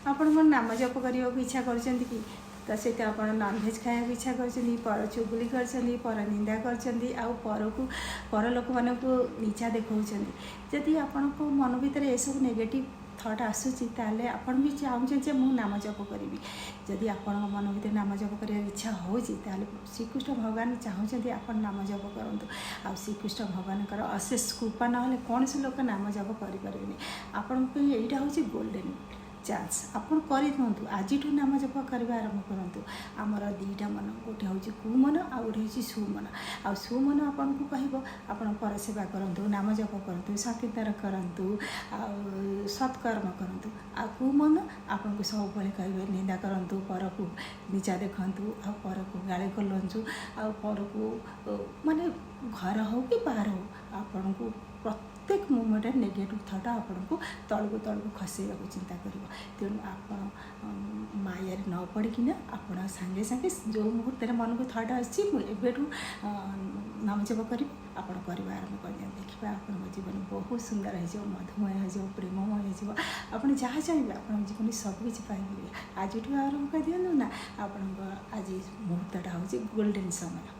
आपण कौन नाम जप करने को इच्छा कर तो से नॉनभेज खाया इच्छा कर पर चुगुली कर पर निंदा कर पर लोक मान को नीचा देखा जदि आपण को मन भितर ये सब नेगेटिव थॉट आसूची ताले आपण भी चाहूँ जे मु नाम जप करी जदि आपण मन भर नाम जप कर इच्छा हो श्रीकृष्ण भगवान चाहते आपण नाम जप करूँ आ श्रीकृष्ण भगवान अशेष कृपा ना कौन से लोक नाम जप करें आपण यहाँ हूँ गोल्डन चान्स आपड़ कर दिखाँ आज नाम जप करवा आरंभ करूँ आमर दीटा मन गोटे हूँ कुमन आ गए हूँ सुमन आ सुमन आपन को कह आपण पर सेवा करूँ नाम जप करूँ संकीर्तन करूँ सत्कर्म करूँ आ कुमन आपन को सब कहे निंदा करूँ पर को नीचा देखूँ आ पर को गाड़ी गलंचु आ पर को माने घर हो कि बाहर हो आपन को प्रत्येक मोमेंट नेगेटिव थॉट आपन को तलू खसैया चिंता कर तेणु आप माया न पड़किना आप सांगे सांगे जो मुहूर्त मन को थॉट आसू नाम जप करी आप आरंभ कर देखिए आप जीवन बहुत सुंदर हो मधुमय हो प्रेममय हो आप जहाँ चाहिए आप जीवन सबकि पाइबे आज आरंभ कर दिखाँ ना आप आज मुहूर्तटा हूँ गोल्डन समय।